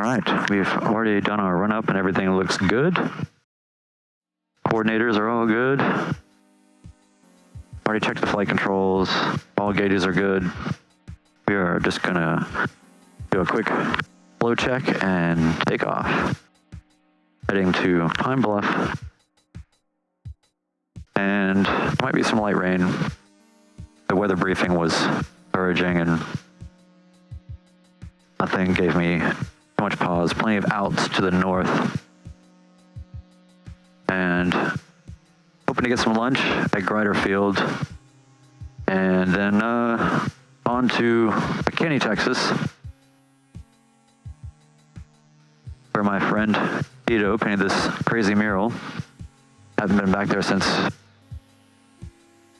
All right, we've already done our run up and everything looks good. Coordinators are all good. Already checked the flight controls. All gauges are good. We are just gonna do a quick flow check and take off. Heading to Pine Bluff. And there might be some light rain. The weather briefing was encouraging and nothing gave me too much pause. Plenty of outs to the north. And hoping to get some lunch at Grider Field. And then on to McKinney, Texas, where my friend Tito painted this crazy mural. Haven't been back there since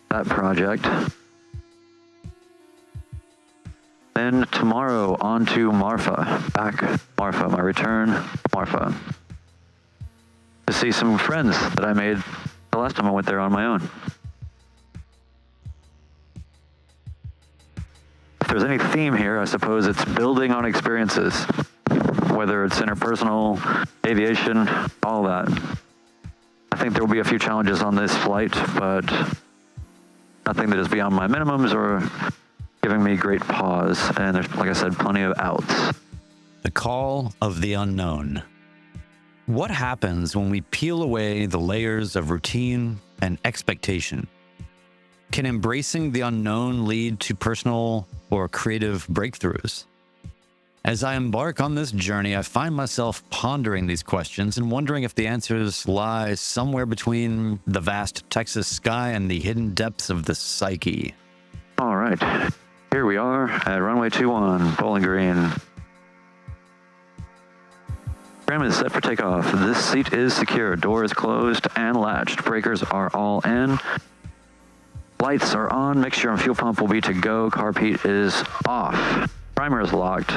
that project. Then tomorrow on to Marfa, Marfa, my return, Marfa, to see some friends that I made the last time I went there on my own. If there's any theme here, I suppose it's building on experiences, whether it's interpersonal, aviation, all that. I think there will be a few challenges on this flight, but nothing that is beyond my minimums or giving me great pause. And there's, like I said, plenty of outs. The call of the unknown. What happens when we peel away the layers of routine and expectation? Can embracing the unknown lead to personal or creative breakthroughs? As I embark on this journey, I find myself pondering these questions and wondering if the answers lie somewhere between the vast Texas sky and the hidden depths of the psyche. All right, here we are at runway 21, Bowling Green. Tram is set for takeoff. This seat is secure. Door is closed and latched. Breakers are all in. Lights are on. Mixture and fuel pump will be to go. Carb heat is off. Primer is locked.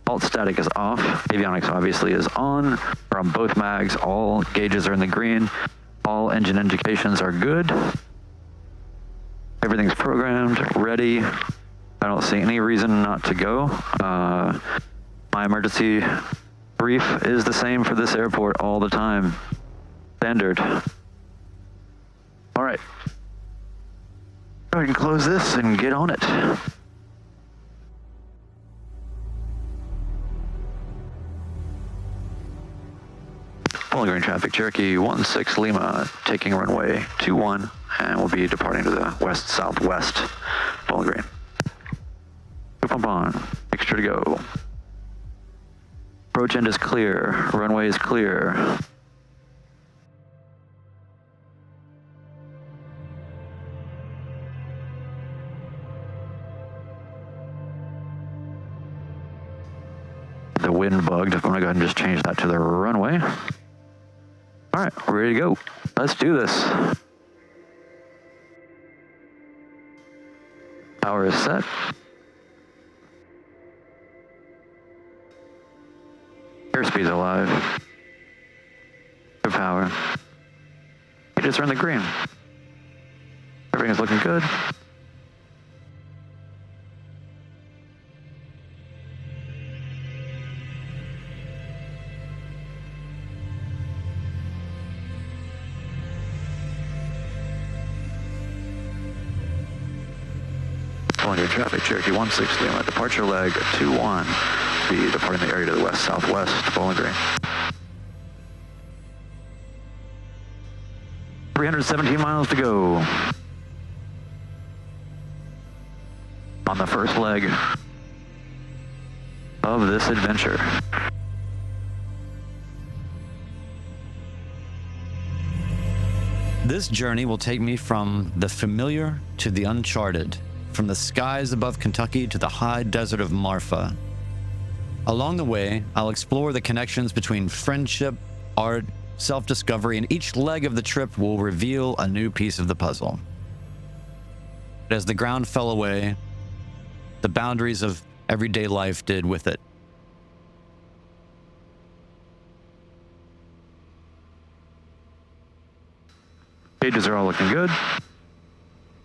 Alt static is off. Avionics obviously is on. We're on both mags. All gauges are in the green. All engine indications are good. Everything's programmed, ready. I don't see any reason not to go. My emergency brief is the same for this airport all the time. Standard. All right. Go ahead and close this and get on it. Bowling Green traffic, Cherokee 16 Lima, taking runway 21, and we'll be departing to the west-southwest Bowling Green. Fuel pump on, mixture to go. Approach end is clear, runway is clear. The wind bugged. I'm gonna go ahead and just change that to the runway. All right, we're ready to go. Let's do this. Power is set. Airspeed's alive. Good power. Gauges are in the green. Everything's looking good. Bowling Green traffic, Cherokee 16 Lima, departure leg 21. Be departing the area to the west-southwest, Bowling Green. 317 miles to go. On the first leg of this adventure. This journey will take me from the familiar to the uncharted, from the skies above Kentucky to the high desert of Marfa. Along the way, I'll explore the connections between friendship, art, self-discovery, and each leg of the trip will reveal a new piece of the puzzle. As the ground fell away, the boundaries of everyday life did with it. Gauges are all looking good.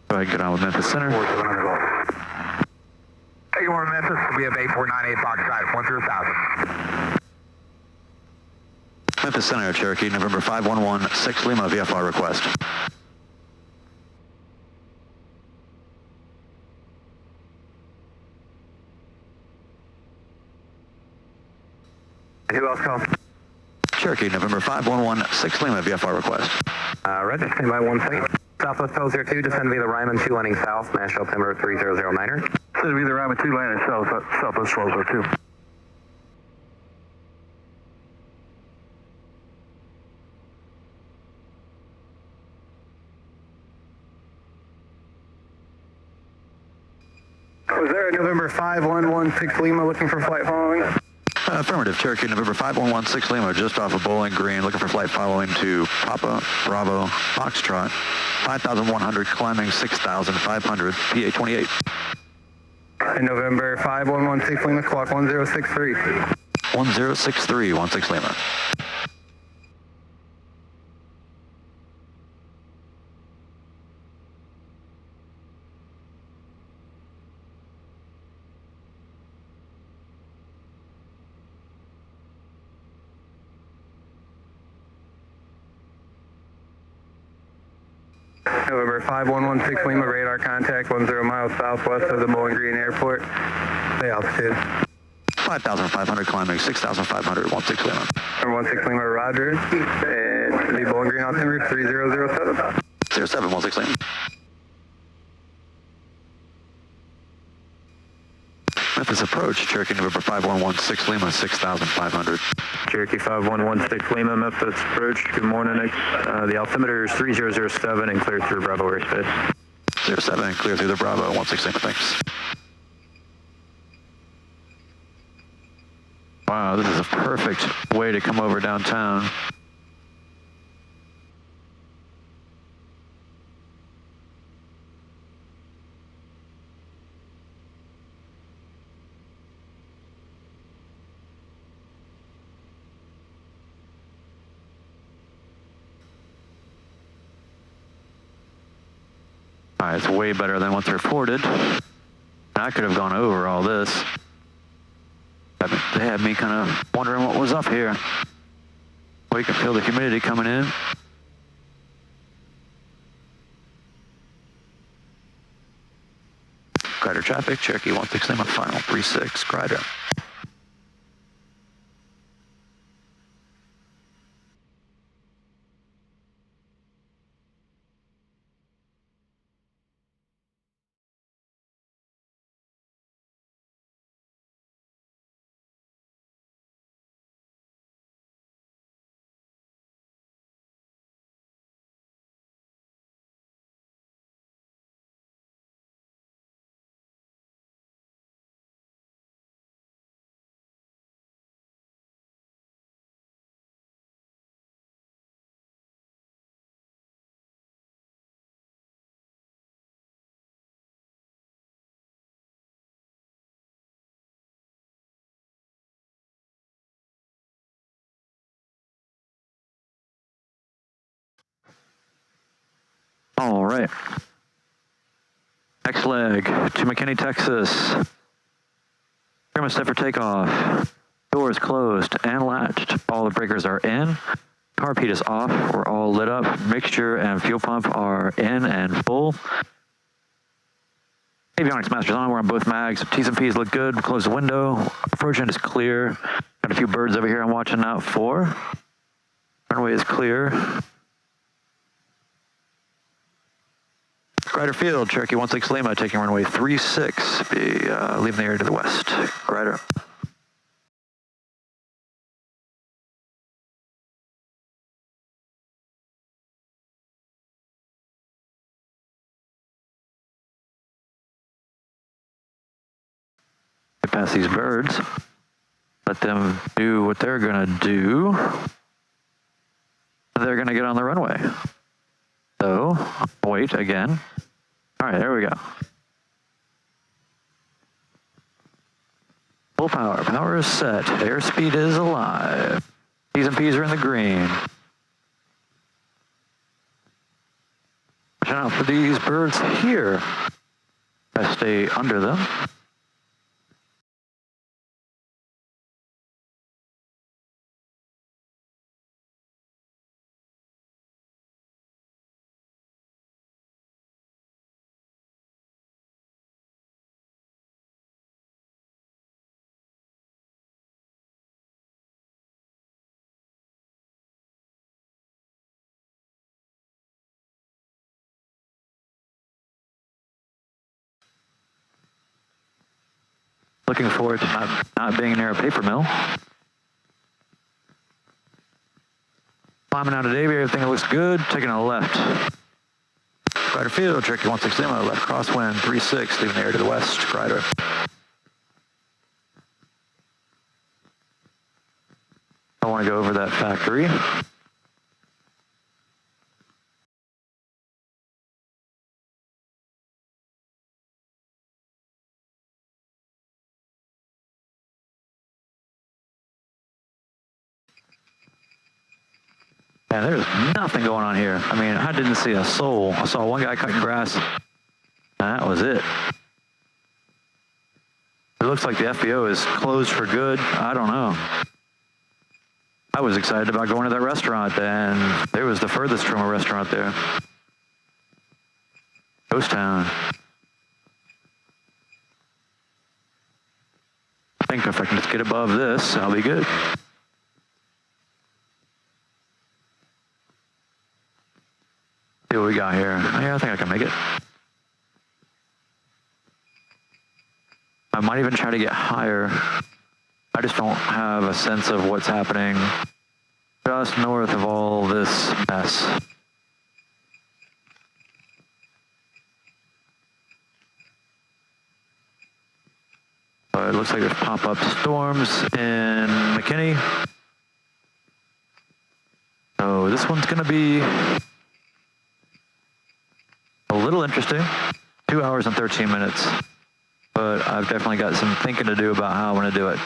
Go ahead and get on with Memphis Center. Hey, good morning, Memphis. We have 8498 Fox Drive, 10,000. Memphis Center, Cherokee, November 5116 Lima, VFR request. Who else called? Cherokee, November 5116 Lima, VFR request. Roger, stand by 1 second. Southwest 1202, descend via the Ryman 2 landing south, Nashville Timber 3009er. Descend via the Ryman 2 landing south, Southwest 1202. Was there a November 5116 Lima looking for flight following? Affirmative, Cherokee, November 5116 Lima, just off of Bowling Green, looking for flight following to Papa Bravo Foxtrot, 5,100, climbing 6,500, PA 28. And November 5116 Lima, clock 1063. 1063, 16 Lima. November 5116 Lima, radar contact 10 miles southwest of the Bowling Green Airport. The altitude. 5,500, climbing 6,500, 16 Lima. Number 16 Lima, roger. And the Bowling Green altimeter 3007. 07, 16 Lima. Memphis approach, Cherokee, November 5116 Lima, 6,500. Cherokee 5116 Lima, Memphis approach. Good morning. The altimeter is 3007 and clear through Bravo airspace. 07, clear through the Bravo, 16 Lima, thanks. Wow, this is a perfect way to come over downtown. All right, it's way better than what's reported. I could have gone over all this. They had me kind of wondering what was up here. Well, you can feel the humidity coming in. Grider traffic, Cherokee 16 Lima, final 36, Grider. All right. Next leg to McKinney, Texas. Trim set for takeoff. Doors closed and latched. All the breakers are in. Carb heat is off. We're all lit up. Mixture and fuel pump are in and full. Avionics master's on. We're on both mags. T's and P's look good. Close the window. Approach end is clear. Got a few birds over here I'm watching out for. Runway is clear. Grider field, Cherokee 16 Lima, taking runway 36, leaving the area to the west. Grider. Get past these birds. Let them do what they're gonna do. They're gonna get on the runway. So, wait again. All right, there we go. Full power. Power is set. Airspeed is alive. T's and P's are in the green. Watch out for these birds here. I stay under them. Looking forward to not being near a paper mill. Climbing out of Davie, everything looks good. Taking a left. Rider field, Cherokee 16 Lima, left crosswind, 36, leaving the air to the west, rider. I want to go over that factory. Yeah, there's nothing going on here. I mean, I didn't see a soul. I saw one guy cutting grass, and that was it. It looks like the FBO is closed for good. I don't know. I was excited about going to that restaurant, and there was the furthest from a restaurant there. Ghost town. I think if I can just get above this, I'll be good. See what we got here. Yeah, I think I can make it. I might even try to get higher. I just don't have a sense of what's happening just north of all this mess. It looks like there's pop-up storms in McKinney. So this one's gonna be a little interesting. 2 hours and 13 minutes. But I've definitely got some thinking to do about how I want to do it.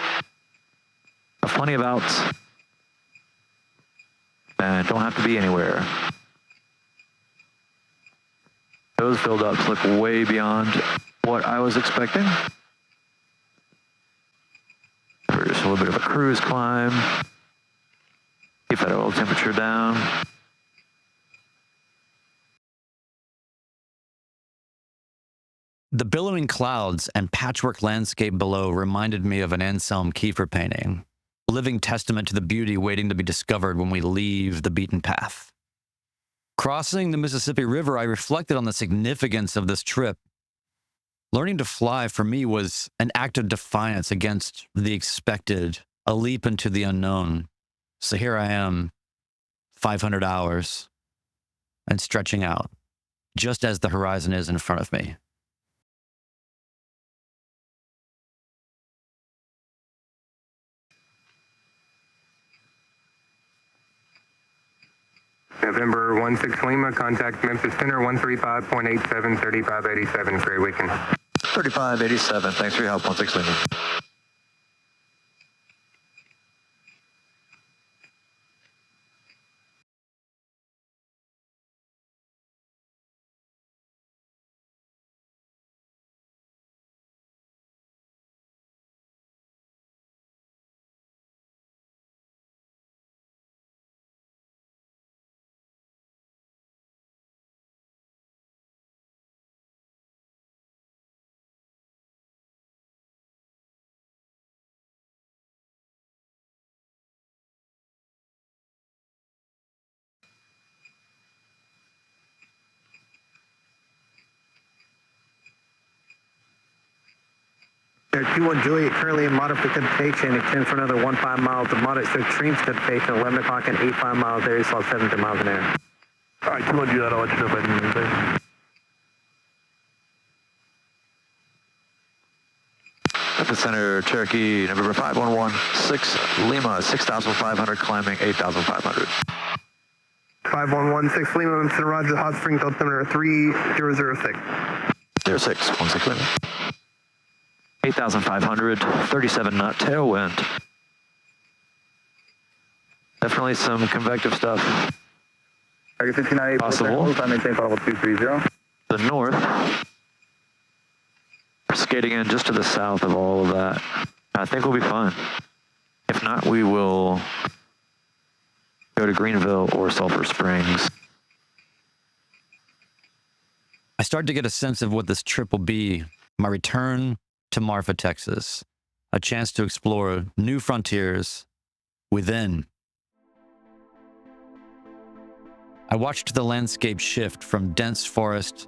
Plenty of outs. And don't have to be anywhere. Those build-ups look way beyond what I was expecting. Just a little bit of a cruise climb. Keep that oil temperature down. The billowing clouds and patchwork landscape below reminded me of an Anselm Kiefer painting, a living testament to the beauty waiting to be discovered when we leave the beaten path. Crossing the Mississippi River, I reflected on the significance of this trip. Learning to fly for me was an act of defiance against the expected, a leap into the unknown. So here I am, 500 hours, and stretching out, just as the horizon is in front of me. November 16 Lima, contact Memphis Center 135.87, 3587, great weekend. 3587, thanks for your help, 16 Lima. Air 21 Juliet currently in moderate precipitation, extend for another 15 miles of moderate to extreme precipitation, 11 o'clock and 85 miles, area saw 70 miles an hour. All right, 21 Juliet, I'll let you know if I need anything. Epicenter, Cherokee, November 5116 Lima, 6,500, climbing 8,500. 5116 Lima, Memphis Roger, Hot Springs, altimeter 3006. 06, 16 Lima. 8,500, 37 knot tailwind. Definitely some convective stuff. Possible. The north. Skating in just to the south of all of that. I think we'll be fine. If not, we will go to Greenville or Sulphur Springs. I started to get a sense of what this trip will be. My return to Marfa, Texas. A chance to explore new frontiers within. I watched the landscape shift from dense forest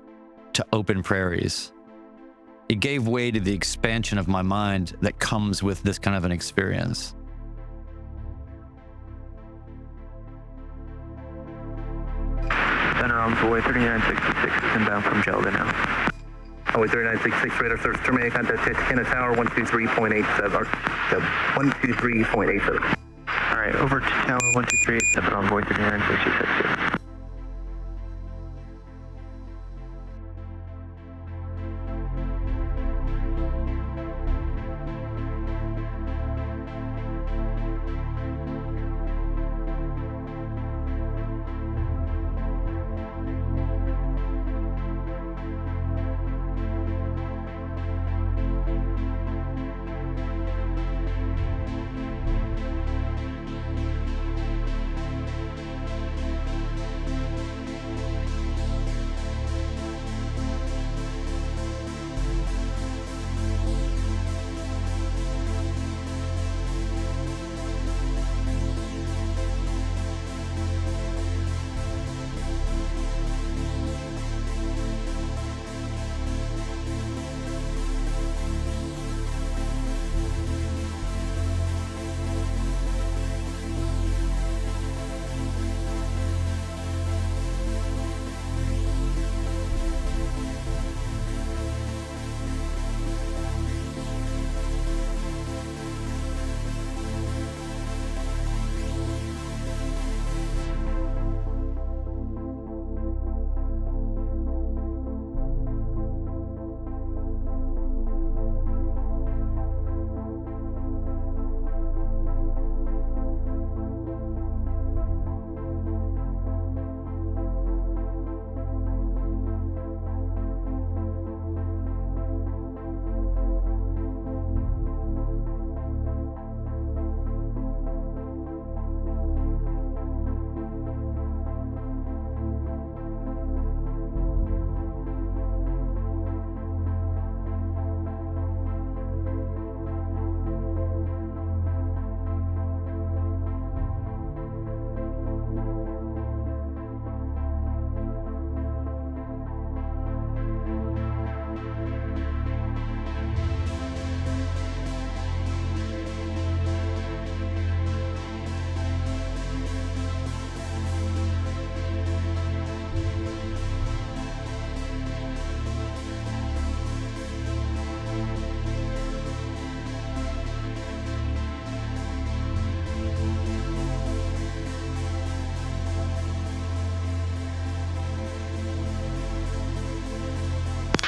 to open prairies. It gave way to the expansion of my mind that comes with this kind of an experience. Center on Boy 3966 is inbound from Gelda now. Boy 3966, radar service terminated, contact Texarkana Tower 123.87, or 123.87. All right, over to Tower 12387 on Boy 3966.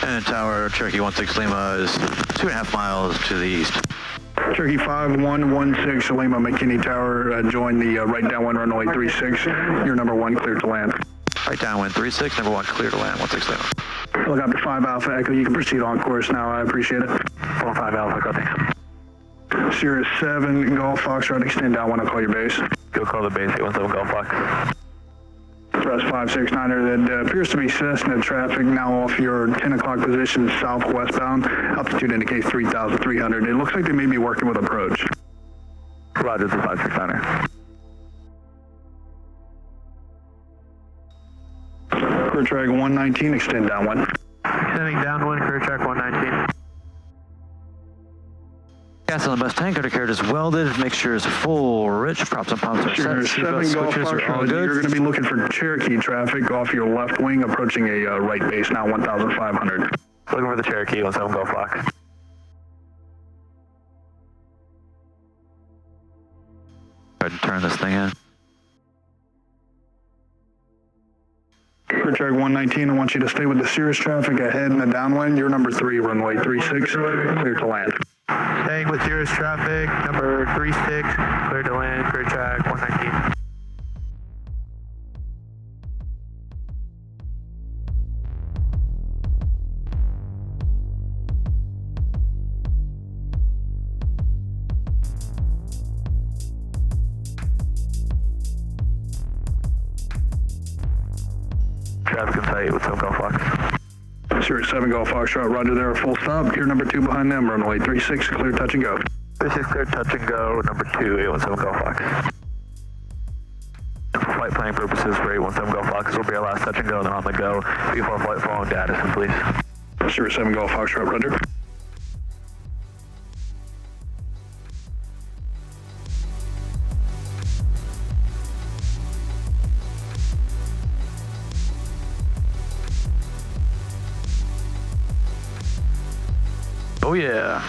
And Tower, Cherokee 16 Lima is 2.5 miles to the east. Cherokee 5116 Lima, McKinney Tower, join the right downwind runway 36. You're number 1, cleared to land. Right downwind 36, number 1, clear to land 16 Lima. Helicopter 5 Alpha Echo, you can proceed on course now, I appreciate it. 5 Alpha, go, thanks. Sirius 7, Golf Foxtrot, extend downwind, I'll call your base. Go call the base, 817 Golf Fox. Thrust 569er, that appears to be Cessna traffic now off your 10 o'clock position southwestbound. Altitude indicates 3,300. It looks like they may be working with approach. Roger, the 569er. Clear track 119, extend downwind. Extending downwind, clear track 119. Gas on the bus tank, undercarriage is welded, mixture is full, rich, props and pumps are set, seatbelt switches are all good. You're going to be looking for Cherokee traffic off your left wing, approaching a right base now, 1,500. Looking for the Cherokee, 17 Golf Fox. Go ahead and turn this thing in. Clear track 119, I want you to stay with the Cirrus traffic ahead in the downwind. You're number 3, runway 36, clear to land. Staying with Cirrus traffic, number 36, clear to land, clear track 119. Traffic in sight with some Golf Fox. Sirius 7 Golf Foxtrot, roger there, full stop. You're number 2 behind them, runway 36, clear touch and go. 36 clear touch and go, number 2, 817 Golf Fox. For flight planning purposes for 817 Golf Fox, this will be our last touch and go, then on the go. Before flight following data, please. Sirius 7 Golf Foxtrot, roger. yeah.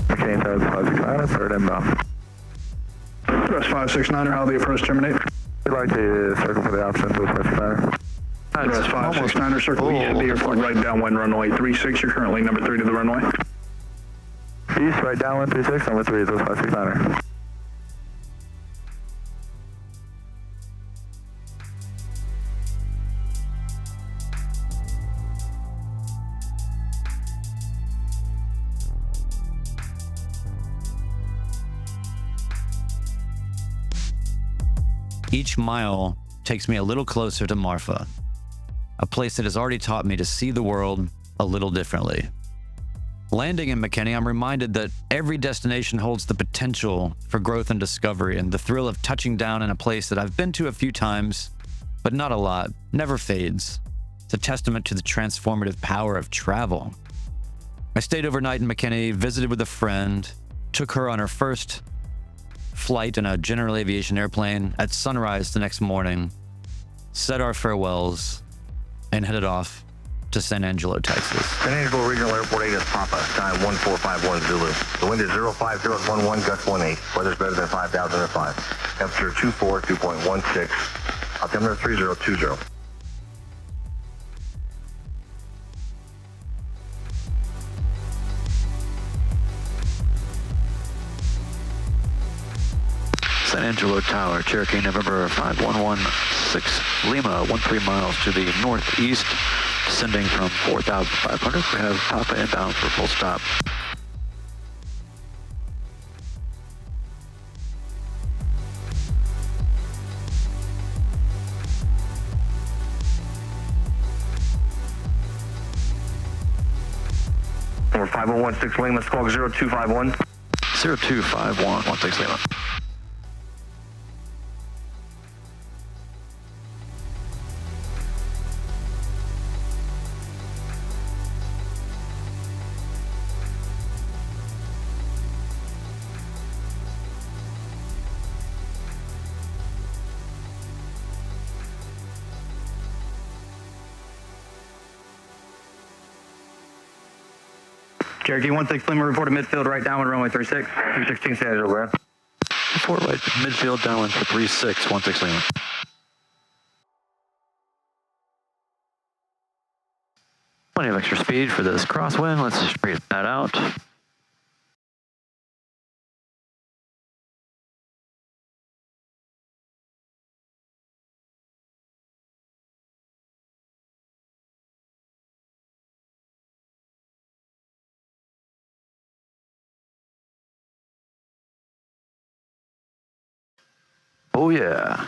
McKinney TX 569, third inbound. Press 569er, how the approach terminate? We'd like to circle for the option to 569er. Press 569er, circle the airport right downwind runway 36. You're currently number 3 to the runway. East, right downwind 36, number 3 is 569er. Each mile takes me a little closer to Marfa, a place that has already taught me to see the world a little differently. Landing in McKinney, I'm reminded that every destination holds the potential for growth and discovery, and the thrill of touching down in a place that I've been to a few times, but not a lot, never fades. It's a testament to the transformative power of travel. I stayed overnight in McKinney, visited with a friend, took her on her first flight in a general aviation airplane at sunrise the next morning, said our farewells, and headed off to San Angelo, Texas. San Angelo Regional Airport 8 is Papa, time 1451 Zulu. The wind is 05011, gust 18. Weather's better than 5,005. Temperature 24, 2.16. Altimeter 3020. San Angelo Tower, Cherokee, November 5116, Lima, 13 miles to the northeast, descending from 4,500. We have Papa inbound for full stop. Number 5016 Lima, squawk 0251. 0251, 16 Lima. Cherokee 16 Lima, report to midfield, right downwind runway 36. 216 San Angelo, ground. Report right midfield downwind for 36, 16 Lima. Plenty of extra speed for this crosswind. Let's just breathe that out. Oh yeah.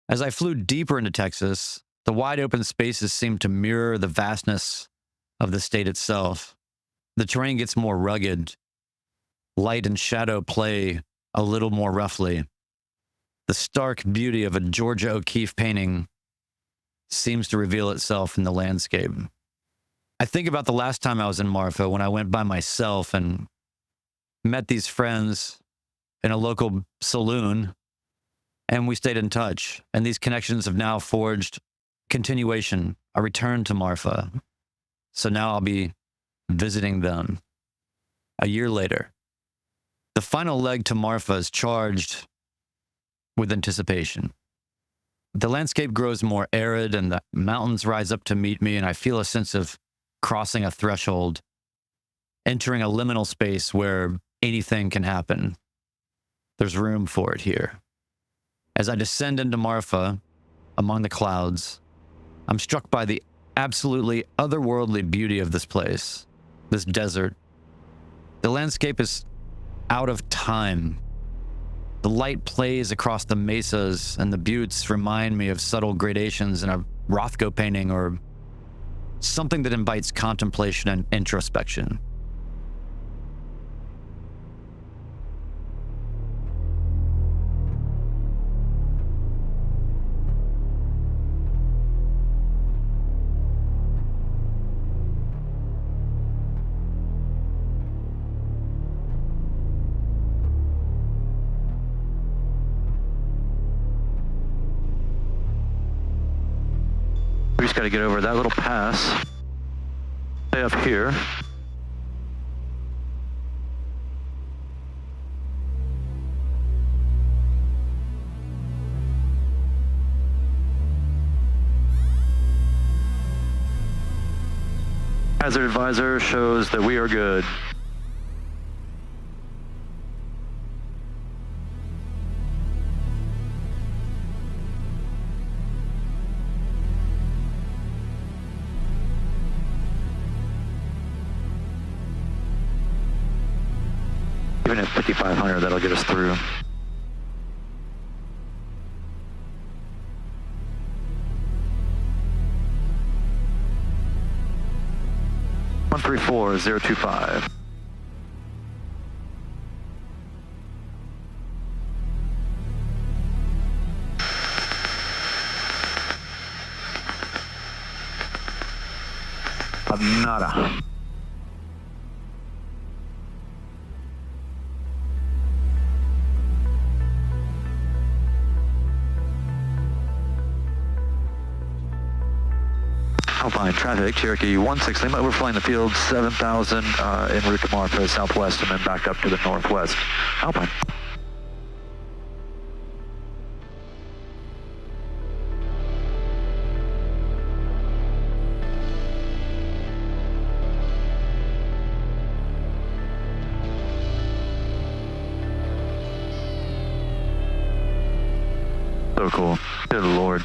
As I flew deeper into Texas, the wide open spaces seemed to mirror the vastness of the state itself. The terrain gets more rugged. Light and shadow play a little more roughly. The stark beauty of a Georgia O'Keeffe painting seems to reveal itself in the landscape. I think about the last time I was in Marfa when I went by myself and met these friends in a local saloon, and we stayed in touch. And these connections have now forged continuation, a return to Marfa. So now I'll be visiting them a year later. The final leg to Marfa is charged with anticipation. The landscape grows more arid and the mountains rise up to meet me, and I feel a sense of crossing a threshold, entering a liminal space where anything can happen. There's room for it here. As I descend into Marfa, among the clouds, I'm struck by the absolutely otherworldly beauty of this place, this desert. The landscape is out of time. The light plays across the mesas, and the buttes remind me of subtle gradations in a Rothko painting or something that invites contemplation and introspection. just got to get over that little pass. Stay up here. Hazard advisor shows that we are good. Even at 5,500, that'll get us through. One 134,025. Nada. Alpine traffic, Cherokee 16 Lima, overflying the field 7,000 en route to Marfa southwest and then back up to the northwest. Alpine. So cool. Good Lord.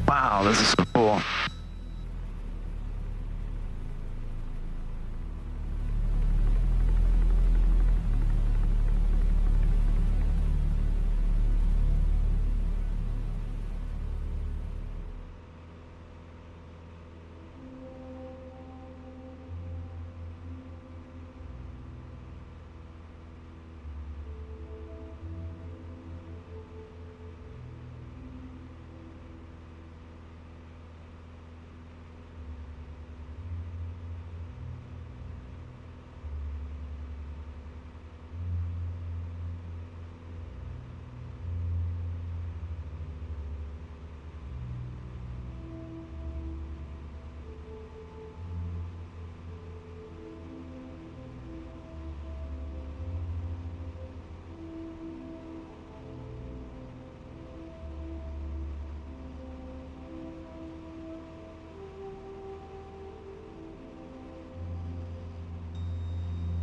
Wow, this is so cool.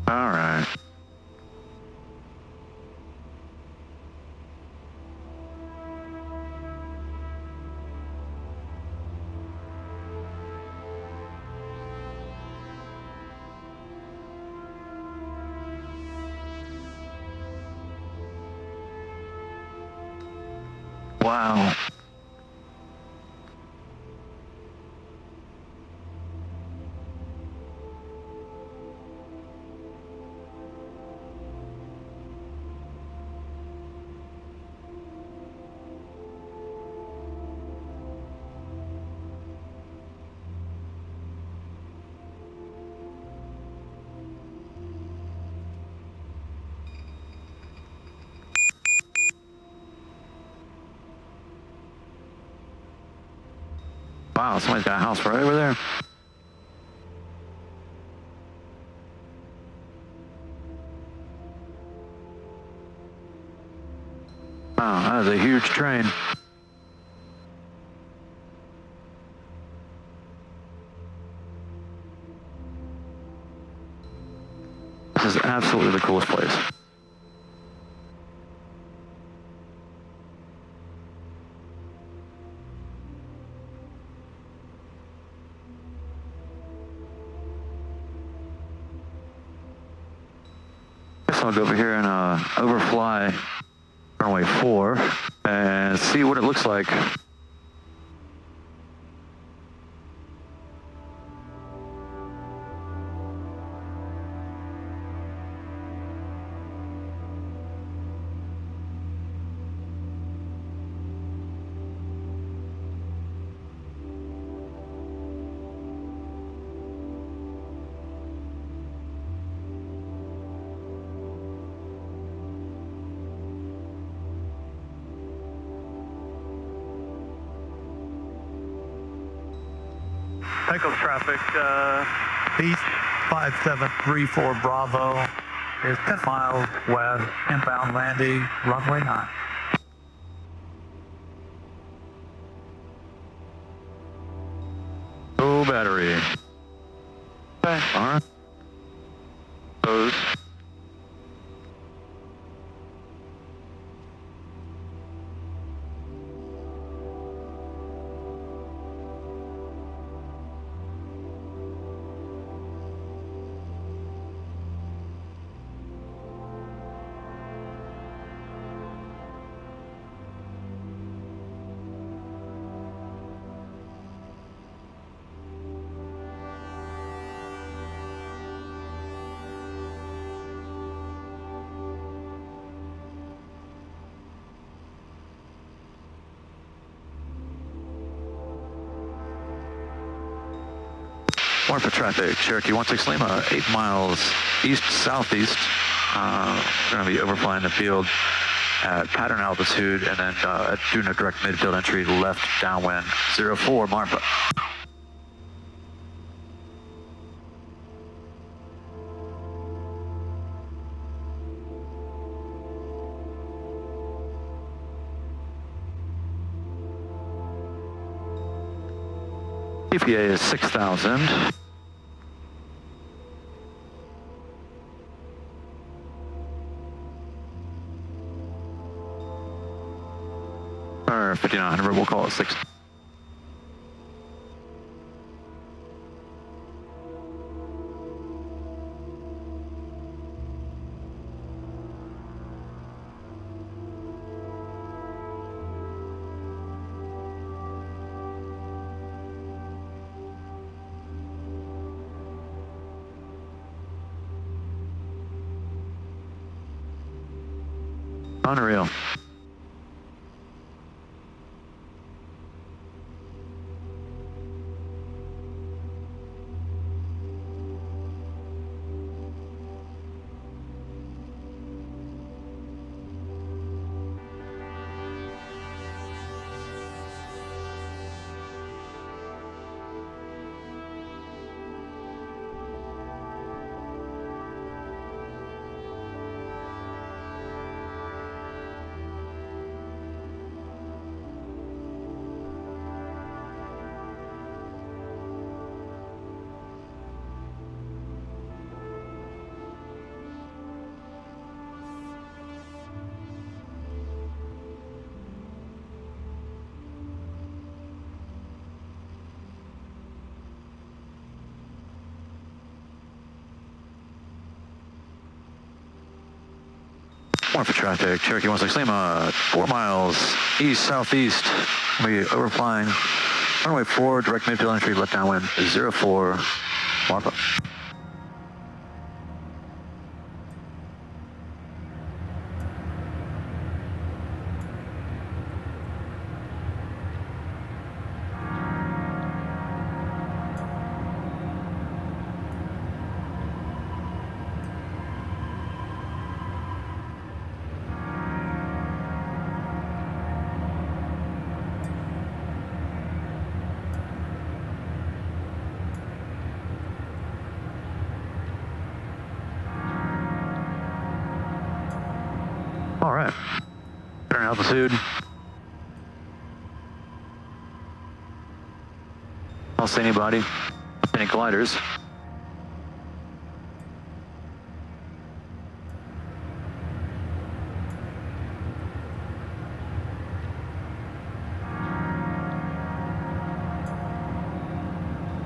All right. Wow. Wow, somebody's got a house right over there. Wow, that is a huge train. This is absolutely the coolest place. I'll go over here and overfly runway 4 and see what it looks like. Echo traffic, East 5734 Bravo is 10 miles west, inbound landing, runway 9. Low battery. Okay. All right. Close. Marfa traffic, Cherokee 16 Lima, 8 miles east-southeast. We're going to be overflying the field at Patron altitude and then doing a direct midfield entry left downwind, 04 Marfa. EPA is 6,000. Or 5,900, we'll call it 6. Unreal. Marfa traffic, Cherokee 16 Lima, 4 miles east-southeast. We overflying runway 4, direct midfield entry, left downwind, 04 Marfa. All right, turn altitude. I don't see anybody, any gliders.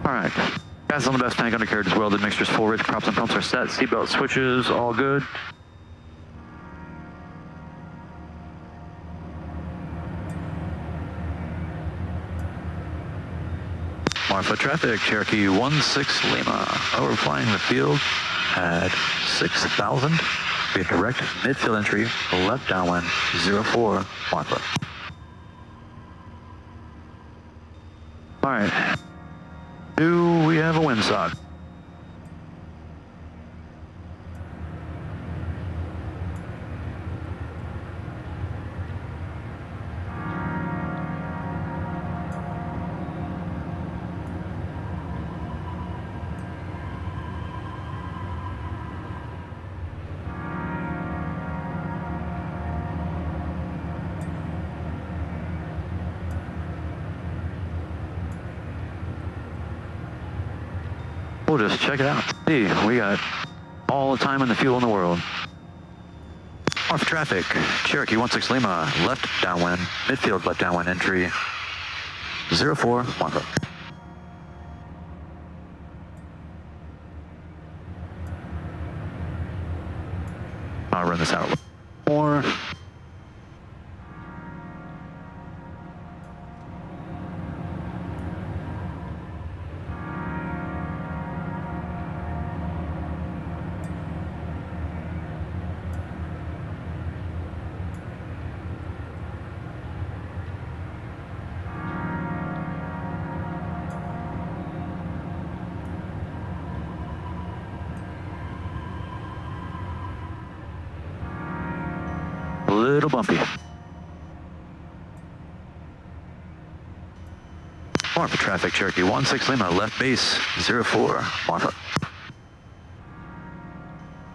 All right, gas on the best tank, undercarriage is welded, mixture's full, ridge props and pumps are set, seatbelt switches, all good. Marfa traffic, Cherokee 16 Lima, overflying the field at 6,000. We have direct midfield entry, left downwind, 04 Marfa. All right, do we have a windsock? just check it out. See, we got all the time and the fuel in the world. Marfa traffic, Cherokee 16 Lima, left downwind, midfield left downwind entry, 04 Marfa. I'll run this out a little more. A little bumpy. Marfa traffic, Cherokee 16 Lima, left base, 04 Marfa.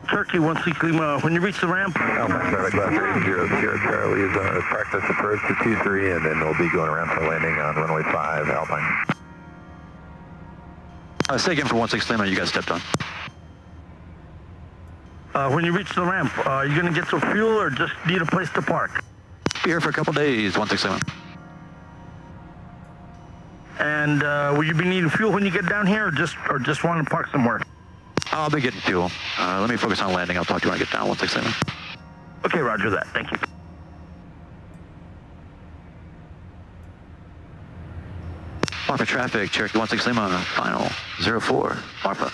Cherokee 16 Lima, when you reach the ramp. Alpha Class 80 Charlie is on a practice approach to 23, and then we'll be going around for landing on runway 5 Alpine. Say again for 16 Lima, you guys stepped on. When you reach the ramp, are you going to get some fuel or just need a place to park? Be here for a couple days, 16 Lima. And will you be needing fuel when you get down here, or just want to park somewhere? I'll be getting fuel. Let me focus on landing. I'll talk to you when I get down, 16 Lima. Okay, roger that. Thank you. Marfa traffic, Cherokee 16 Lima, final 04 Marfa.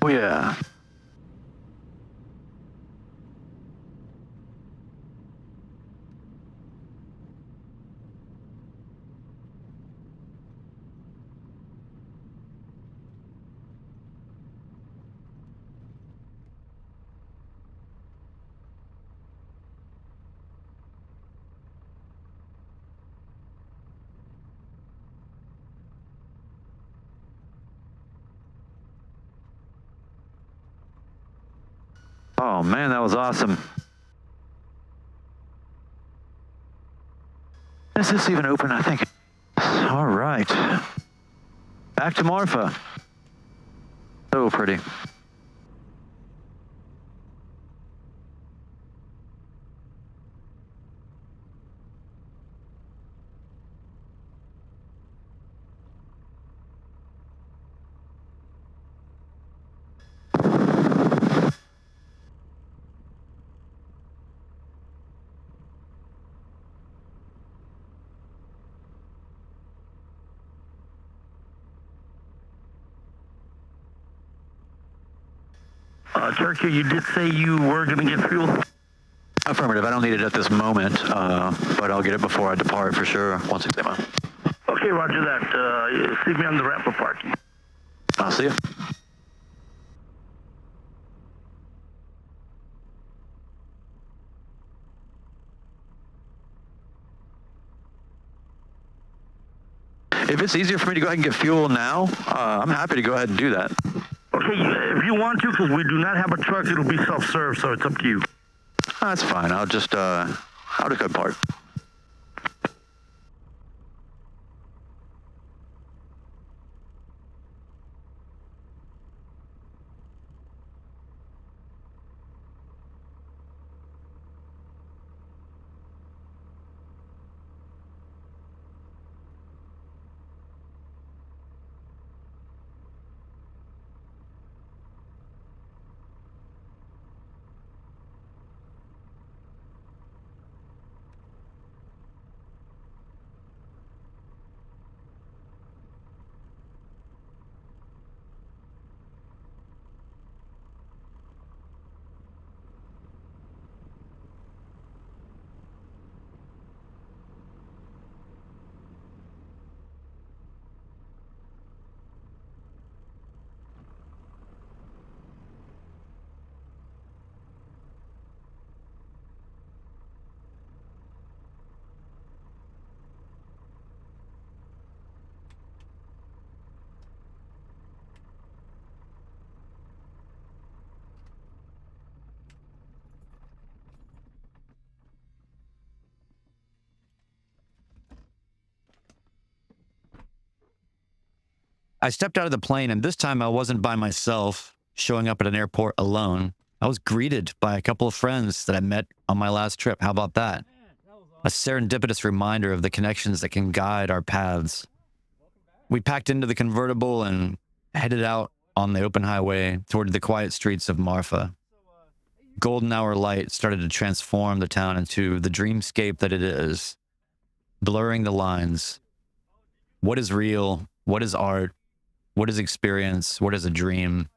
Oh yeah. Oh man, that was awesome. Is this even open? I think. All right. Back to Marfa. So pretty. Cherokee, you did say you were going to get fuel? Affirmative. I don't need it at this moment, but I'll get it before I depart for sure. 16 Lima. Okay, roger that. See me on the ramp for parking. I'll see you. If it's easier for me to go ahead and get fuel now, I'm happy to go ahead and do that. Okay, if you want to, because we do not have a truck, it'll be self-serve, so it's up to you. That's fine. I'll just go park. I stepped out of the plane, and this time I wasn't by myself, showing up at an airport alone. I was greeted by a couple of friends that I met on my last trip. How about that? A serendipitous reminder of the connections that can guide our paths. We packed into the convertible and headed out on the open highway toward the quiet streets of Marfa. Golden hour light started to transform the town into the dreamscape that it is, blurring the lines. What is real? What is art? What is experience? What is a dream?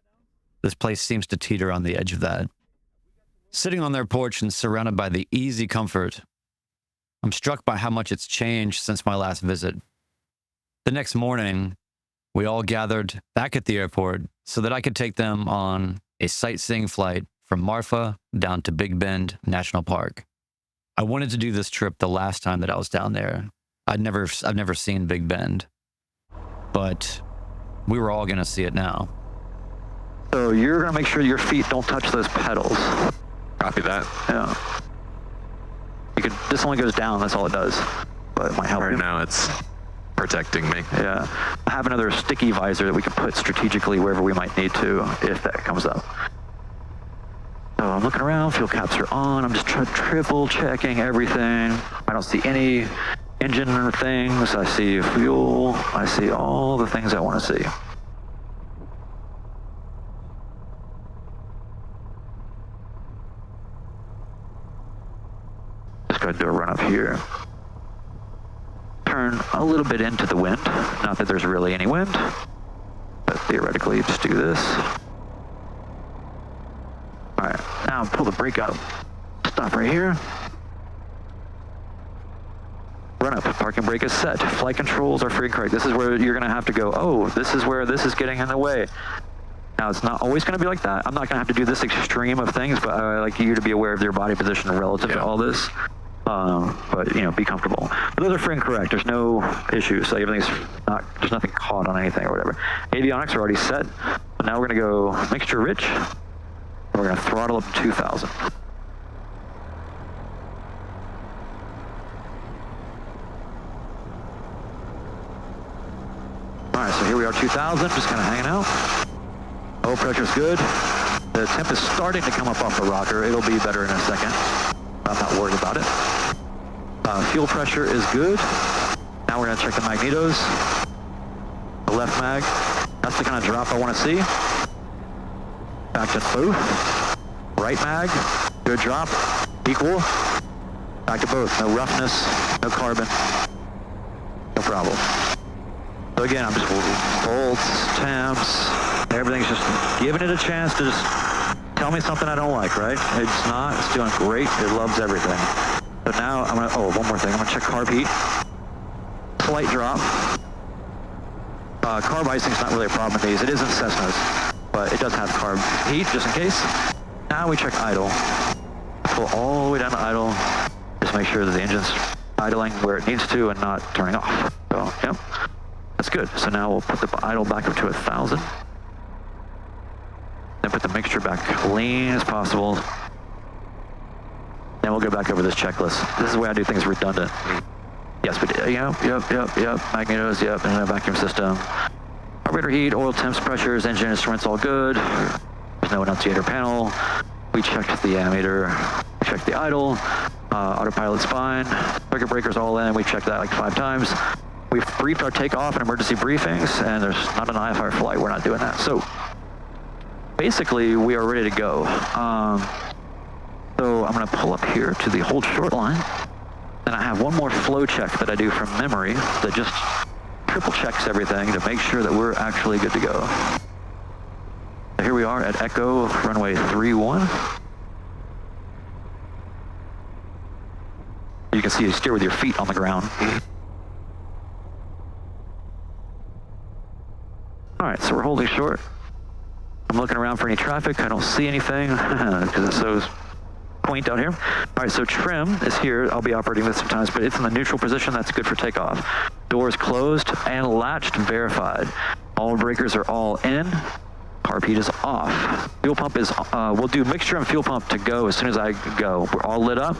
This place seems to teeter on the edge of that. Sitting on their porch and surrounded by the easy comfort, I'm struck by how much it's changed since my last visit. The next morning, we all gathered back at the airport so that I could take them on a sightseeing flight from Marfa down to Big Bend National Park. I wanted to do this trip the last time that I was down there. I've never seen Big Bend, but we were all going to see it now. So you're going to make sure your feet don't touch those pedals. Copy that. Yeah. This only goes down, that's all it does. But it might help Right you. now it's protecting me. Yeah. I have another sticky visor that we can put strategically wherever we might need to if that comes up. So I'm looking around, fuel caps are on. I'm just triple checking everything. I don't see any engine or things. I see fuel. I see all the things I want to see. Just go ahead and do a run up here. Turn a little bit into the wind. Not that there's really any wind, but theoretically just do this. All right, now pull the brake out. Stop right here. Run up, parking brake is set. Flight controls are free and correct. This is where you're gonna have to go, oh, this is where this is getting in the way. Now, it's not always gonna be like that. I'm not gonna have to do this extreme of things, but I like you to be aware of your body position relative to all this. But, you know, be comfortable. But those are free and correct. There's no issues. So everything's not, there's nothing caught on anything or whatever. Avionics are already set. But now we're gonna go mixture rich. And we're gonna throttle up to 2,000. All right, so here we are, 2,000, just kind of hanging out. Oil pressure's good. The temp is starting to come up off the rocker. It'll be better in a second. I'm not worried about it. Fuel pressure is good. Now we're gonna check the magnetos. The left mag, that's the kind of drop I want to see. Back to both. Right mag, good drop, equal. Back to both, no roughness, no carbon, no problem. So again, I'm just volts, temps, everything's just giving it a chance to just tell me something I don't like, right? It's not, it's doing great, it loves everything. So now I'm gonna, oh, one more thing, I'm gonna check carb heat. Slight drop. Carb icing's not really a problem with these, it is in Cessnas, but it does have carb heat, just in case. Now we check idle. Pull all the way down to idle, just make sure that the engine's idling where it needs to and not turning off. So, yep, that's good. So now we'll put the idle back up to 1,000. Then put the mixture back lean as possible. Then we'll go back over this checklist. This is the way I do things redundant. Yes, we did. Yep. Magnetos, yep, and a vacuum system. Carburetor heat, oil temps, pressures, engine instruments, all good. There's no annunciator panel. We checked the ammeter. We checked the idle. Autopilot's fine. Circuit breaker's all in. We checked that like 5 times. We've briefed our takeoff and emergency briefings, and there's not an IFR flight. We're not doing that. So basically, we are ready to go. So I'm going to pull up here to the hold short line, and I have one more flow check that I do from memory that just triple checks everything to make sure that we're actually good to go. So here we are at Echo runway 31. You can see you steer with your feet on the ground. All right, so we're holding short. I'm looking around for any traffic. I don't see anything because it's so quaint out here. All right, so trim is here. I'll be operating this sometimes, but it's in the neutral position. That's good for takeoff. Doors closed and latched, verified. All breakers are all in. Carb heat is off. Fuel pump is, we'll do mixture and fuel pump to go as soon as I go. We're all lit up.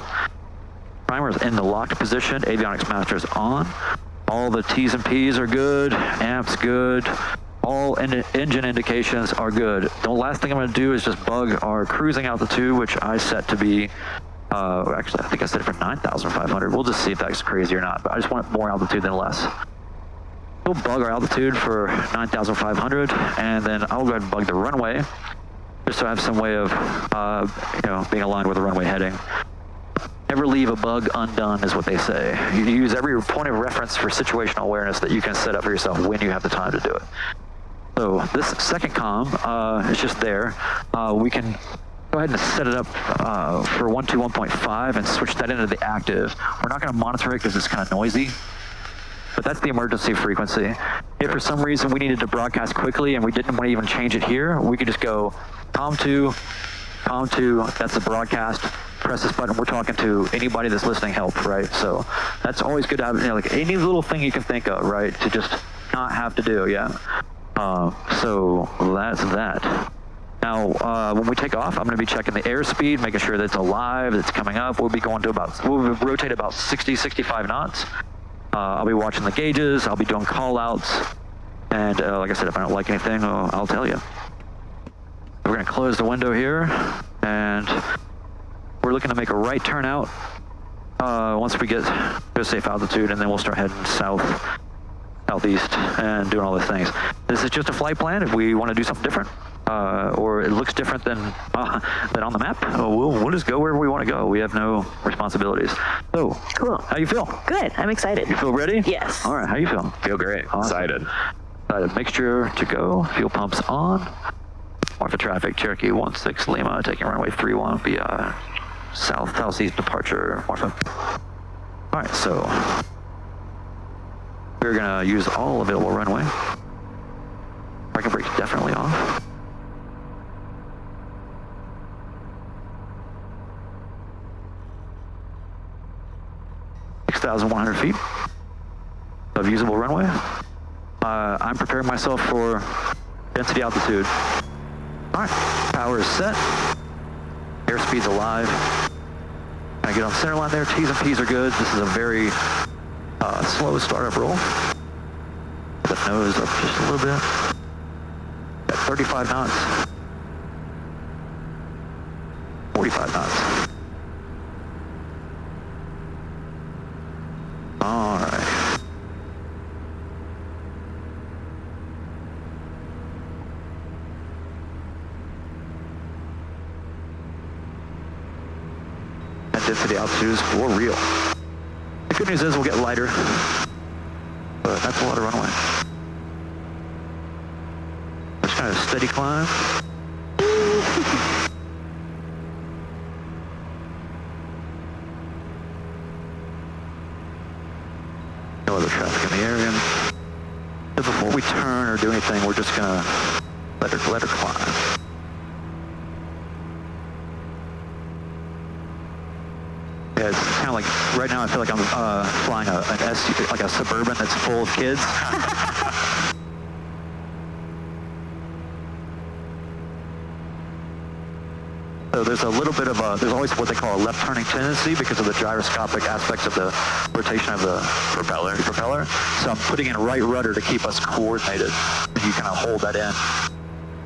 Primer is in the locked position. Avionics master is on. All the T's and P's are good. Amps good. All engine indications are good. The last thing I'm going to do is just bug our cruising altitude, which I set to be, actually, I think I set it for 9,500. We'll just see if that's crazy or not, but I just want more altitude than less. We'll bug our altitude for 9,500, and then I'll go ahead and bug the runway, just so I have some way of, being aligned with the runway heading. Never leave a bug undone is what they say. You use every point of reference for situational awareness that you can set up for yourself when you have the time to do it. So this second comm is just there. We can go ahead and set it up for 121.5 and switch that into the active. We're not going to monitor it because it's kind of noisy, but that's the emergency frequency. If for some reason we needed to broadcast quickly and we didn't want to even change it here, we could just go comm 2, that's the broadcast. Press this button. We're talking to anybody that's listening help, right? So that's always good to have, like any little thing you can think of, right? To just not have to do, yeah. So that's that. Now, when we take off, I'm going to be checking the airspeed, making sure that it's alive, that it's coming up. We'll be going to we'll rotate about 60, 65 knots. I'll be watching the gauges. I'll be doing call outs. And like I said, if I don't like anything, I'll tell you. We're going to close the window here, and we're looking to make a right turn out once we get to a safe altitude, and then we'll start heading southeast and doing all the things. This is just a flight plan. If we want to do something different, or it looks different than on the map, we'll just go wherever we want to go. We have no responsibilities. So, cool. How you feel? Good. I'm excited. You feel ready? Yes. All right. How you feeling? Feel great. Awesome. Excited. Mixture to go. Fuel pumps on. Marfa traffic. Cherokee 16 Lima taking runway 31 via southeast departure. Marfa. All right. So we're gonna use all available runway. Parking brake's definitely off. (6,100 feet of usable runway. I'm preparing myself for density altitude. All right, power is set. Airspeed's alive. Can I get on center line there? T's and P's are good. This is a very slow startup roll. The nose up just a little bit. At 35 knots. 45 knots. All right. That density altitude is for real. The good news is we'll get lighter, but that's a lot of runway. Just kind of steady climb. No other traffic in the area. So before we turn or do anything, we're just gonna let her climb. Yeah, it's kind of like, right now I feel like I'm flying an SUV, like a Suburban that's full of kids. So there's a little bit of there's always what they call a left turning tendency because of the gyroscopic aspects of the rotation of the propeller. So I'm putting in right rudder to keep us coordinated. And you kind of hold that in.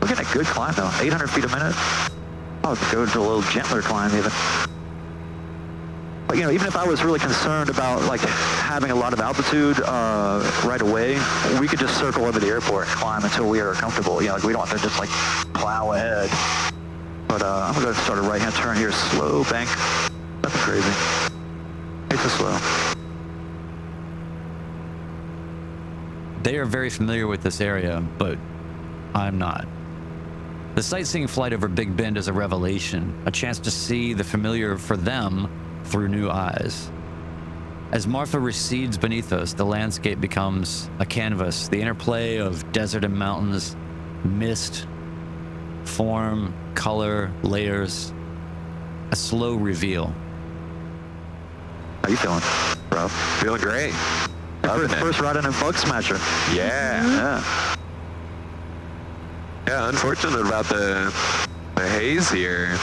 We're getting a good climb though, 800 feet a minute. I would go to a little gentler climb even. But you know, even if I was really concerned about like having a lot of altitude right away, we could just circle over the airport and climb until we are comfortable. You know, like we don't have to just like plow ahead. But I'm gonna start a right-hand turn here, slow bank, nothing crazy. It's a slow. They are very familiar with this area, but I'm not. The sightseeing flight over Big Bend is a revelation, a chance to see the familiar for them through new eyes. As Marfa recedes beneath us, the landscape becomes a canvas, the interplay of desert and mountains, mist, form, color, layers, a slow reveal. How you feeling, bro? Feeling great. First ride in a bug smasher. Yeah. Yeah, unfortunate about the haze here.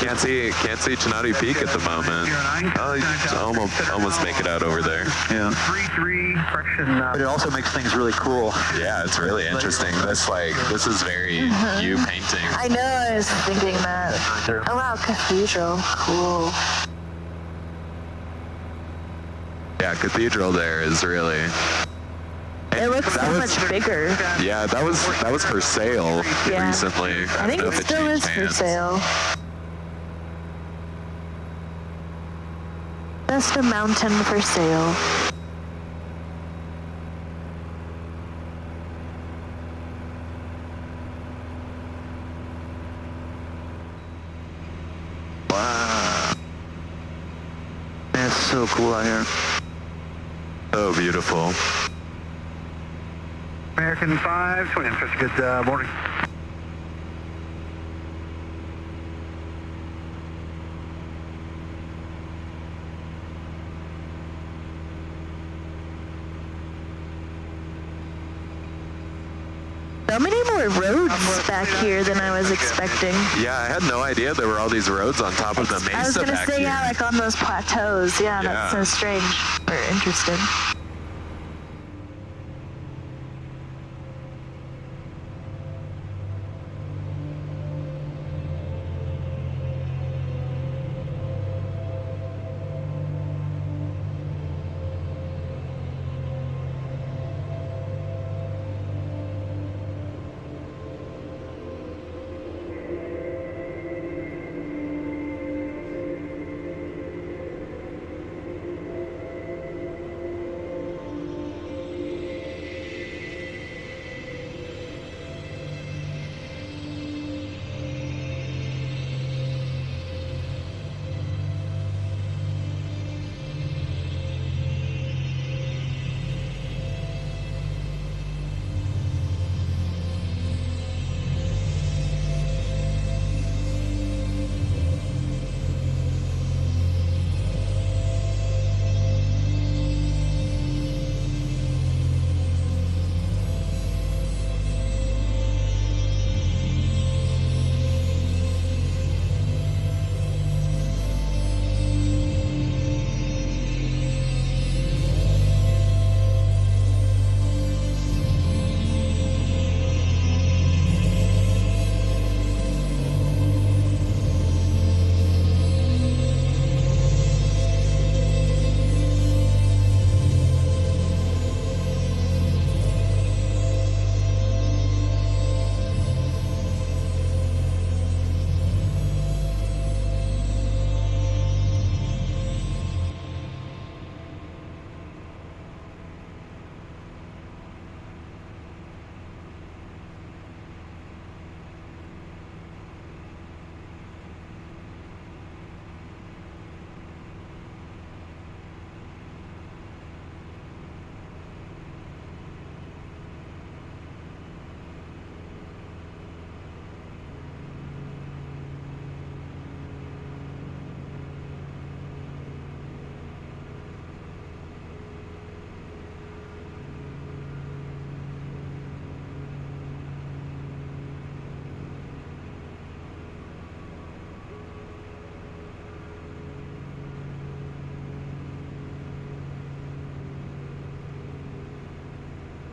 Can't see Chinati Peak at the moment. Oh, you almost make it out over there. Yeah. 3-3 correction. But it also makes things really cool. Yeah, it's really interesting. This is very you painting. I know, I was thinking that. Oh wow, cathedral, cool. Yeah, cathedral there is really. It looks so much bigger. Yeah, that was for sale recently. I think it still is for sale. Just a mountain for sale. Wow. It's so cool out here. So beautiful. American 5, Twin Empress, good morning. So many more roads back here than I was expecting. Yeah, I had no idea there were all these roads on top of the mesa I was gonna say, yeah, like on those plateaus. Yeah, that's so strange or interesting.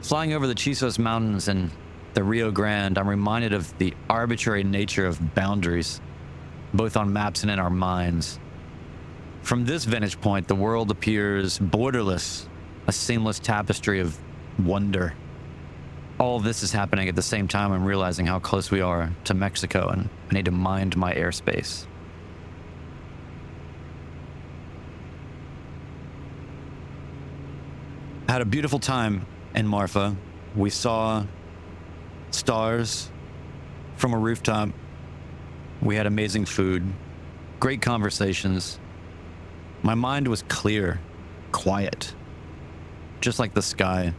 Flying over the Chisos Mountains and the Rio Grande, I'm reminded of the arbitrary nature of boundaries, both on maps and in our minds. From this vantage point, the world appears borderless, a seamless tapestry of wonder. All of this is happening at the same time I'm realizing how close we are to Mexico, and I need to mind my airspace. I had a beautiful time in Marfa. We saw stars from a rooftop. We had amazing food, great conversations. My mind was clear, quiet, just like the sky.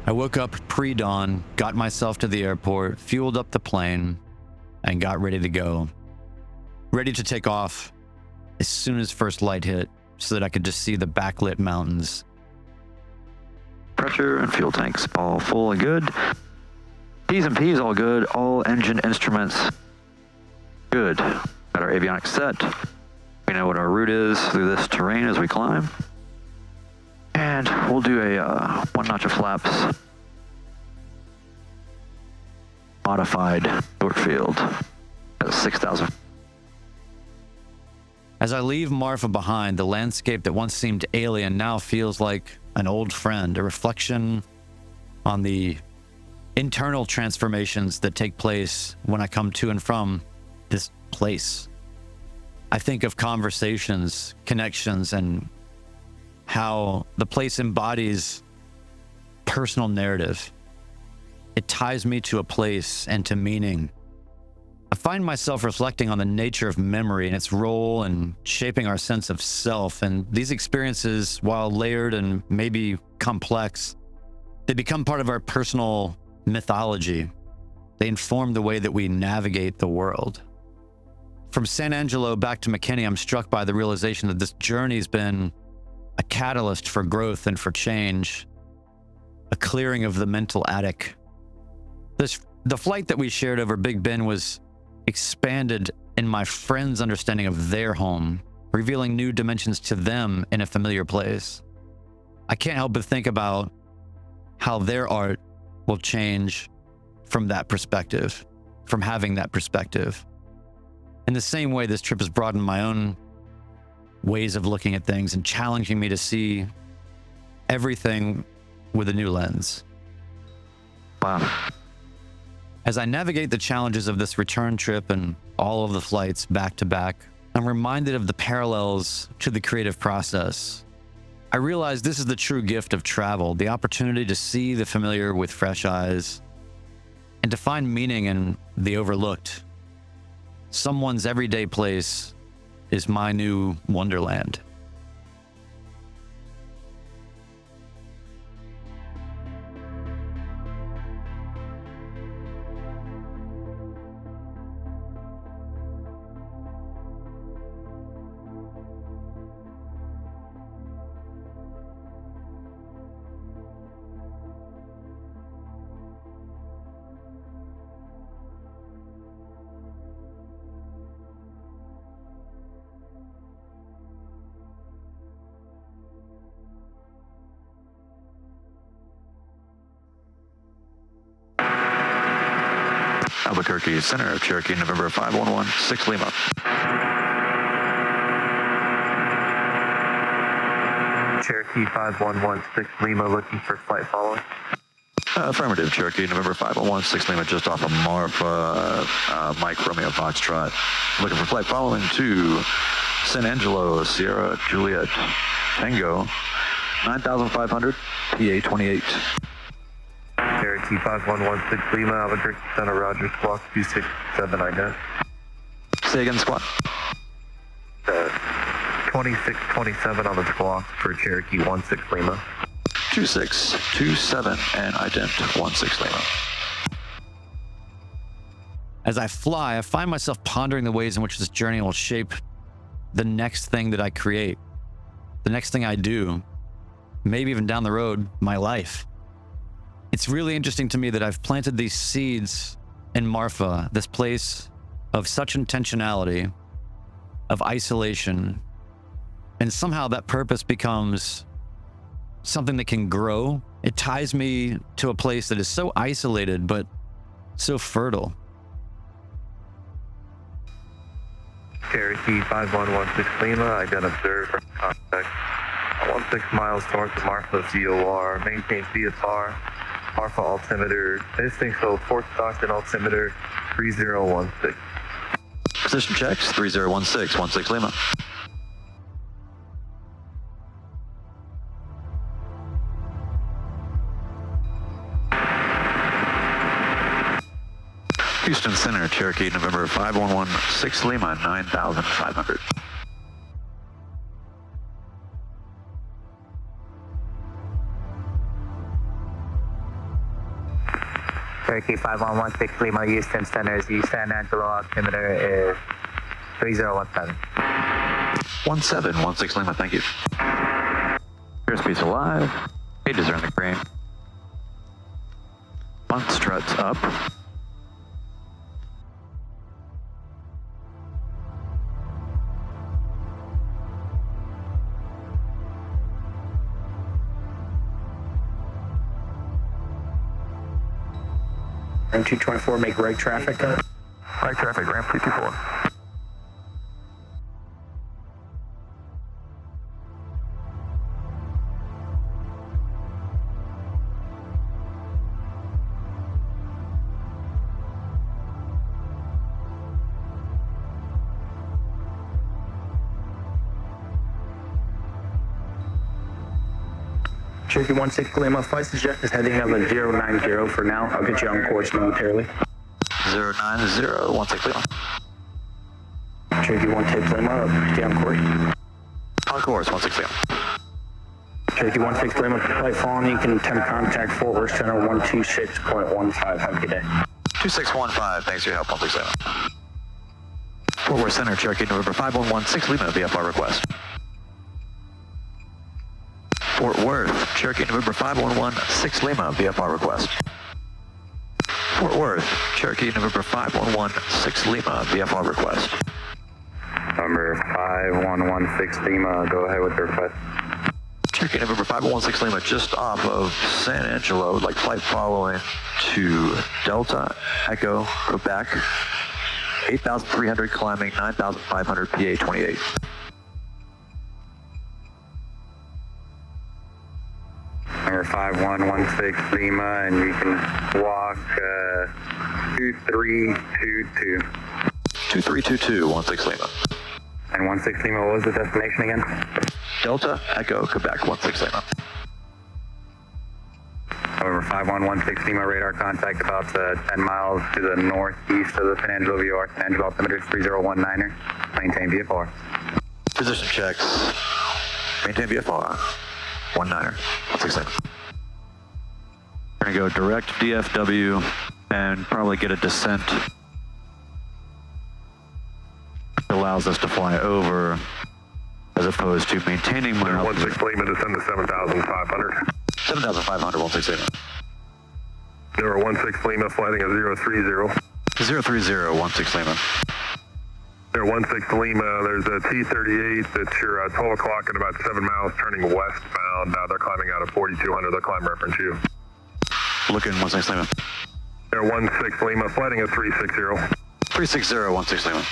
I woke up pre-dawn, got myself to the airport, fueled up the plane, and got ready to go. Ready to take off as soon as first light hit so that I could just see the backlit mountains. Pressure and fuel tanks all full and good. T's and P's all good. All engine instruments good. Got our avionics set. We know what our route is through this terrain as we climb. And we'll do a 1 notch of flaps. Modified short field at 6,000. As I leave Marfa behind, the landscape that once seemed alien now feels like an old friend, a reflection on the internal transformations that take place when I come to and from this place. I think of conversations, connections, and how the place embodies personal narrative. It ties me to a place and to meaning. I find myself reflecting on the nature of memory and its role in shaping our sense of self. And these experiences, while layered and maybe complex, they become part of our personal mythology. They inform the way that we navigate the world. From San Angelo back to McKinney, I'm struck by the realization that this journey's been a catalyst for growth and for change, a clearing of the mental attic. The flight that we shared over Big Bend was expanded in my friends' understanding of their home, revealing new dimensions to them in a familiar place. I can't help but think about how their art will change from that perspective, from having that perspective. In the same way, this trip has broadened my own ways of looking at things and challenging me to see everything with a new lens. Wow. As I navigate the challenges of this return trip and all of the flights back to back, I'm reminded of the parallels to the creative process. I realize this is the true gift of travel, the opportunity to see the familiar with fresh eyes and to find meaning in the overlooked. Someone's everyday place is my new wonderland. Albuquerque Center, Cherokee, November 511, 6 Lima. Cherokee 5116 Lima, looking for flight following. Affirmative, Cherokee, November 511, 6 Lima, just off of Marfa, Mike Romeo Foxtrot. Looking for flight following to San Angelo, Sierra Juliet Tango, 9,500, PA 28. Cherokee 5116 Lima, Albuquerque Center, Roger, squawk 267, Say again, squawk. 2627 on the squawk for Cherokee 16 Lima. 2627 and ident 16 Lima. As I fly, I find myself pondering the ways in which this journey will shape the next thing that I create, the next thing I do, maybe even down the road, my life. It's really interesting to me that I've planted these seeds in Marfa, this place of such intentionality, of isolation, and somehow that purpose becomes something that can grow. It ties me to a place that is so isolated, but so fertile. Cherokee 5116 Lima, ident observed from contact 16 miles north of Marfa COR, maintain VFR, Marfa altimeter, instinct so Fort Stockton altimeter 3016. Position checks, 3016, 16 Lima. Houston Center, Cherokee, November 511, 6 Lima, 9,500. Cherokee 5116 Lima, Houston Center, the San Angelo altimeter is 3017. 1716 Lima, thank you. Airspeed's alive. Pages are in the crane. Front struts up. Ram 224, make right traffic. Right traffic, ramp 224. Cherokee 16 Lima, flight suggest is heading up at 090 for now. I'll get you on course momentarily. 09016 Lima. Cherokee 16 Lima, stay on course. On course, 16 Lima. Cherokee 16 Lima, flight following, you can attempt contact Fort Worth Center 126.15. Have a good day. 2615, thanks for your help, 16 Lima. Fort Worth Center, Cherokee, November 5116 Lima, VFR request. Fort Worth, Cherokee, November 5116 Lima, VFR request. Fort Worth, Cherokee, November 5116 Lima, VFR request. Number 5116 Lima, go ahead with the request. Cherokee, November 5116 Lima, just off of San Angelo, like flight following to Delta, Echo, Quebec, 8,300 climbing, 9,500 PA 28. Number 5116 Lima, and you can walk 2322. 2322, 16 Lima. And 16 Lima, what was the destination again? Delta, Echo, Quebec, 16 Lima. Over 5116 Lima, radar contact about 10 miles to the northeast of the San Angelo VOR. San Angelo altimeter is 3019er. Maintain VFR. Position checks. Maintain VFR. 19er. 16 Lima. We're going to go direct DFW and probably get a descent. It allows us to fly over as opposed to maintaining my altitude. 16 Lima, descend to 7,500. 7,500, 16 Lima. Number 16 Lima, flighting at 030. 030, 16 Lima. Number 16 Lima, there's a T-38 that's your 12 o'clock at about 7 miles turning westbound. They're climbing out of 4,200. They'll climb reference you. Looking 16 Lima. Number 16 Lima, flighting at 360. 360, 16 Lima.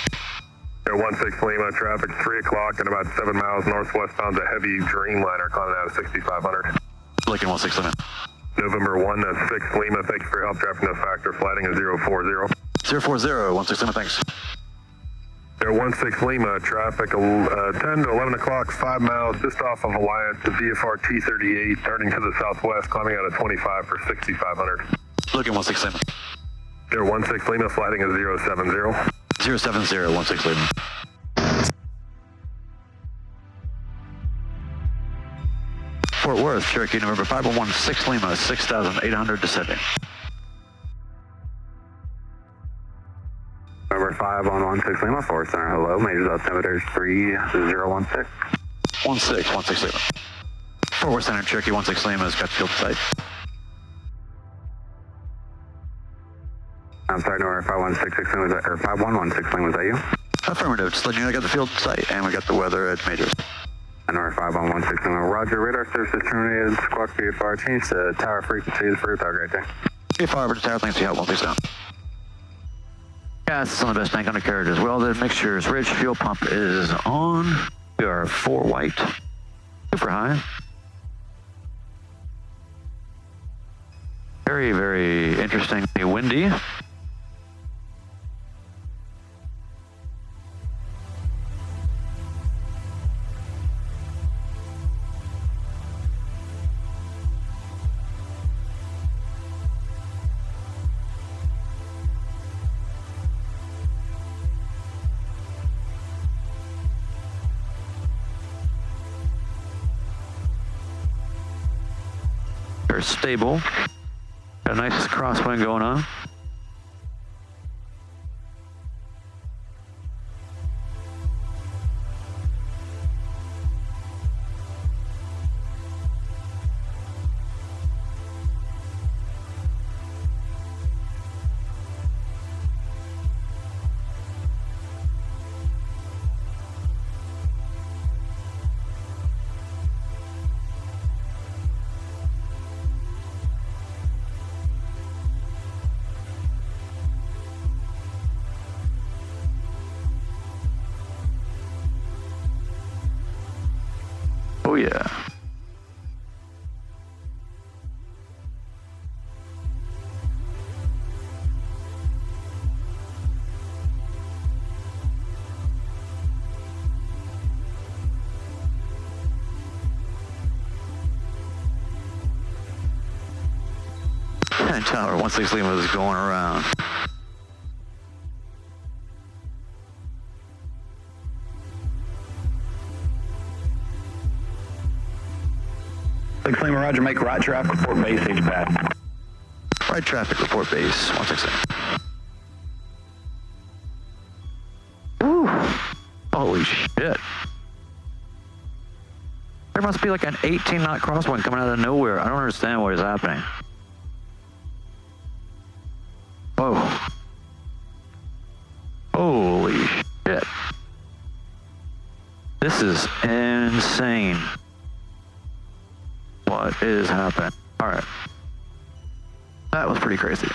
Number 16 Lima, traffic 3 o'clock at about 7 miles northwestbound. A heavy Dreamliner climbing out of 6,500. Looking 16 Lima. November 16 Lima, thank you for your help. Traffic no factor, flighting at 040. 040, 16 Lima, thanks. Number 16 Lima, traffic 10 to 11 o'clock, 5 miles just off of Alliance, the VFR T-38, turning to the southwest, climbing out of 25 for 6,500. Looking 16 Lima. Number 16 Lima, flighting at 070. 070, 16 Lima. Fort Worth, Cherokee, November 5116 Lima, 6,800 descending. Number 5116 Lima, Fort Center, hello. Major altimeter is 3016. 16 Lima. Fort Worth Center, Cherokee, 16 Lima has got field sight. I'm sorry, number 5116 was that, or 5116 was that you? Affirmative, just letting you know I got the field sight and we got the weather at majors. And number 5116 Roger, radar services terminated, squawk VFR, change the tower frequencies for your dog right there. VFR over to tower, thanks for your help, please down. Gas is on the best tank undercarriage as well. The mixture is rich, fuel pump is on. We are 4 white, 2 for high. Very, very interestingly windy. Stable. Got a nice crosswind going on. Oh yeah. And Tower 16 Lima is going around. Lima, Roger, make right traffic, report base, H pass. Right traffic, report base, 167. Ooh, holy shit. There must be like an 18-knot crosswind coming out of nowhere. I don't understand what is happening. Whoa. Holy shit. This is insane. What is happening? All right. That was pretty crazy.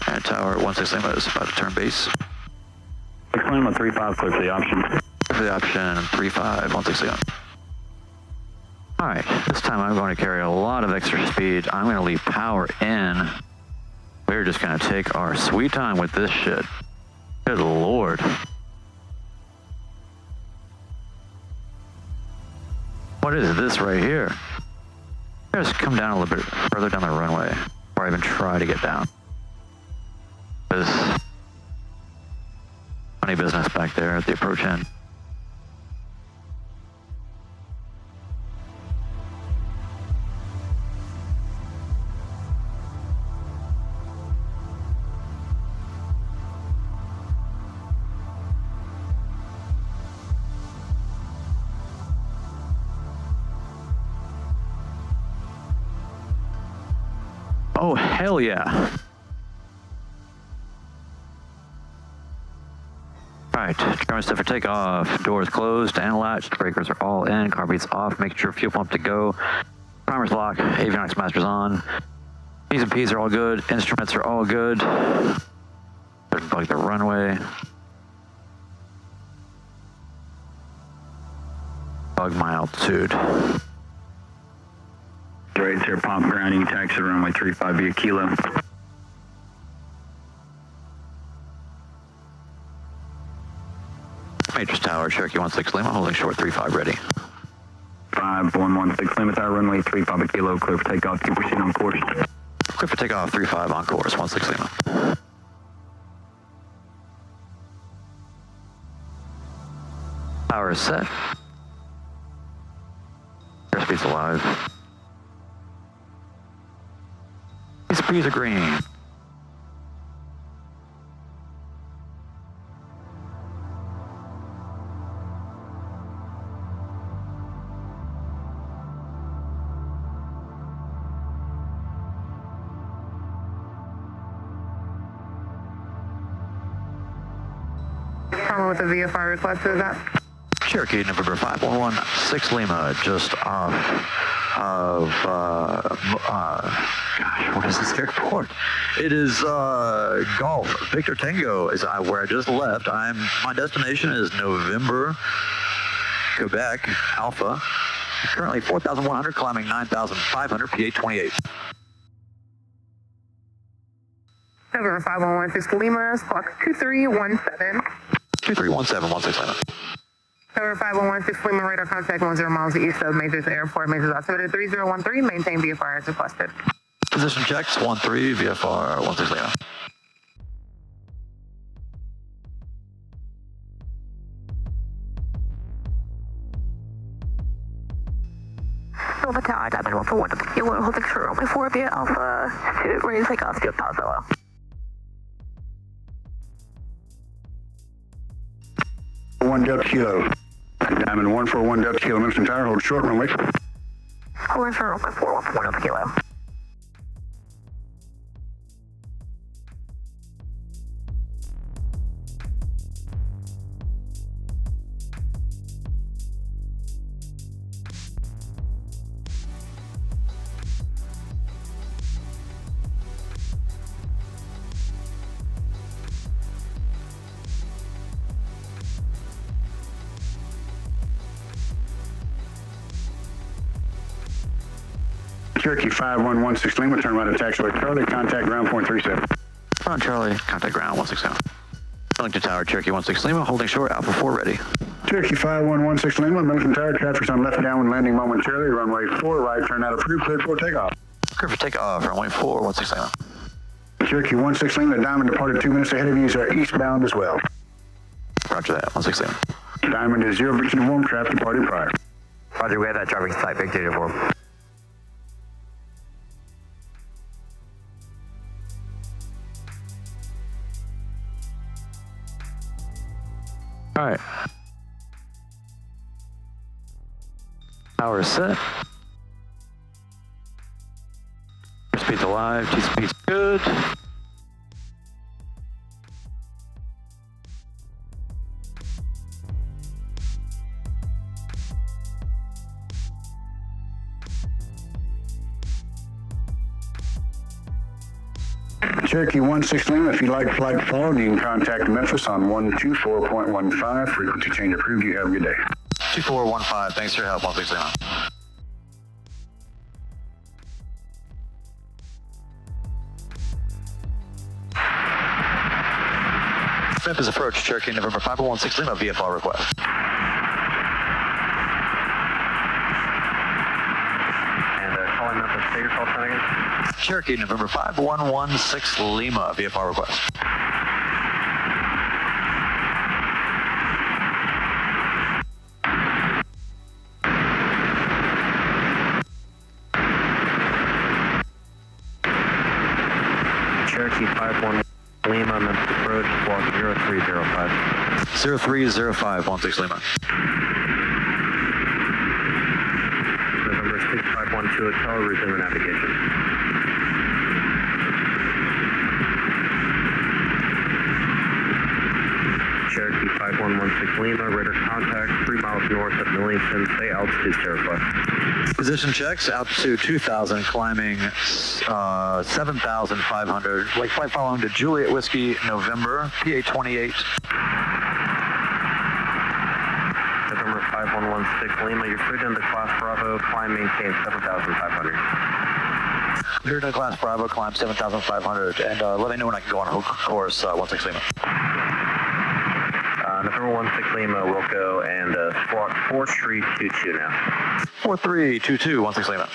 And Tower 16 Lima is about to turn base. 16 Lima 35, clear for the option. For the option 35, 160. All right, this time I'm going to carry a lot of extra speed. I'm going to leave power in. We're just going to take our sweet time with this shit. Good Lord. What is this right here? Just come down a little bit further down the runway before I even try to get down. There's funny business back there at the approach end. Oh, hell yeah. All right, German set for takeoff. Doors closed and latched. Breakers are all in. Car beats off. Make sure fuel pump to go. Primers lock. Avionics masters on. P's and P's are all good. Instruments are all good. Bug the runway. Bug my altitude. Right here, pump grounding, taxi runway 35 via kilo. Matrix Tower, Cherokee 16 Lima, holding short 35 ready. 5116 Lima Tower, runway 35 kilo, clear for takeoff, keep proceeding on course. Clear for takeoff, 35 on course, 16 Lima. Power is set. Airspeed's alive. These P's are green. With the VFR request is that? Cherokee, November 5116 Lima, just off of, gosh, what is this airport? It is Golf. Victor Tango is where I just left. My destination is November, Quebec, Alpha. Currently 4,100, climbing 9,500, PA 28. November 5116 Lima, squawk 2317. 2317, 16 Lima. November 5116 Lima, radar contact 10 miles east of Majors Airport. Majors altimeter 3013, maintain VFR as requested. Position checks, 13, VFR, 16 Lima. Alpha Tower, Diamond 141 Kilo, holding short runway 4 via Alpha, ready to take off, steel power solo. One Delta Kilo. Diamond 141 Delta Kilo, Memphis Tower, hold short runway. Holding short runway 4 Delta Kilo. Cherokee 5116 Lima, turn right at taxiway Charlie, contact ground point 37. On Charlie, contact ground 167. Wellington Tower, Cherokee 16 Lima, holding short, Alpha 4 ready. Cherokee 5116 Lima, Memphis Tower, traffic's on left downwind landing momentarily, runway 4 right, turn out approved, cleared for takeoff. Clear for takeoff, runway 4 16 Lima. Cherokee 16 Lima, Diamond departed 2 minutes ahead of you, is eastbound as well. Roger that, 16 Lima. Diamond is 0 Victor Warm, traffic departed prior. Roger, we have that traffic site, Victor Uniform. All right. Power is set. Speed's alive, T-speed's good. Cherokee 16 Lima, if you'd like flight followed, you can contact Memphis on 124.15. Frequency change approved. You have a good day. 2415, thanks for your help, 16 Lima. Memphis approach, Cherokee November 5116 Lima, VFR request. And calling Memphis, say your call sign again. Cherokee November 5116 Lima, VFR request. Cherokee 51 Lima, Memphis approach, squawk 0305. 0305, 16 Lima. November 6512 Hotel, resume navigation. Cherokee 5116 Lima, radar contact 3 miles north of Millington, say altitude certified. Position checks, altitude 2000, climbing 7,500. Like flight following to Juliet Whiskey, November, PA 28. November 5116 Lima, you're cleared into class Bravo, climb maintain 7,500. Cleared into class Bravo, climb 7,500, and let me know when I can go on course 16 Lima. November 16 Lima, Wilco, and squawk 4322 now. 4322, 16 Lima.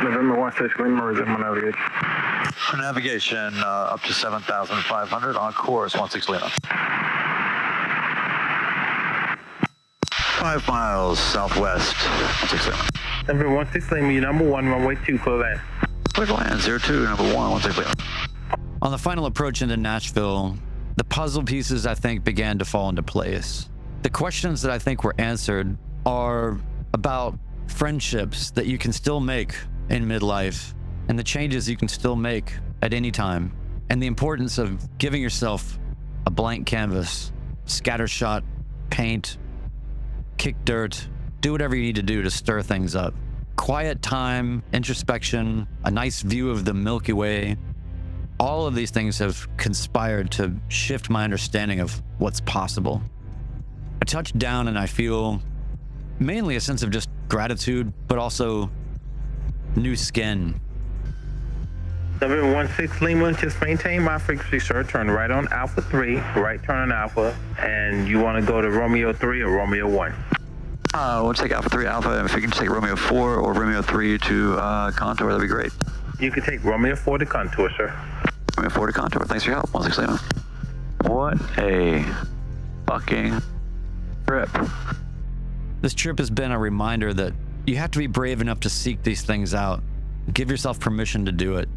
November 16 Lima, resume navigation. Navigation up to 7,500 on course 16 Lima. 5 miles southwest 16 Lima. November 16 Lima, number 1, runway 2, clear land. Clear to land 02, number 1 16 Lima. On the final approach into Nashville, the puzzle pieces, I think, began to fall into place. The questions that I think were answered are about friendships that you can still make in midlife and the changes you can still make at any time, and the importance of giving yourself a blank canvas, scattershot, paint, kick dirt, do whatever you need to do to stir things up. Quiet time, introspection, a nice view of the Milky Way. All of these things have conspired to shift my understanding of what's possible. I touch down and I feel mainly a sense of just gratitude, but also new skin. November 16 Lima, just maintain my frequency, sir. Turn right on Alpha 3, right turn on Alpha, and you want to go to Romeo 3 or Romeo 1? We'll take Alpha 3 Alpha, and if you can take Romeo 4 or Romeo 3 to Contour, that'd be great. You can take Romeo 4 to Contour, sir. Romeo 4 to Contour, thanks for your help, 16 Lima. What a fucking trip. This trip has been a reminder that you have to be brave enough to seek these things out. Give yourself permission to do it.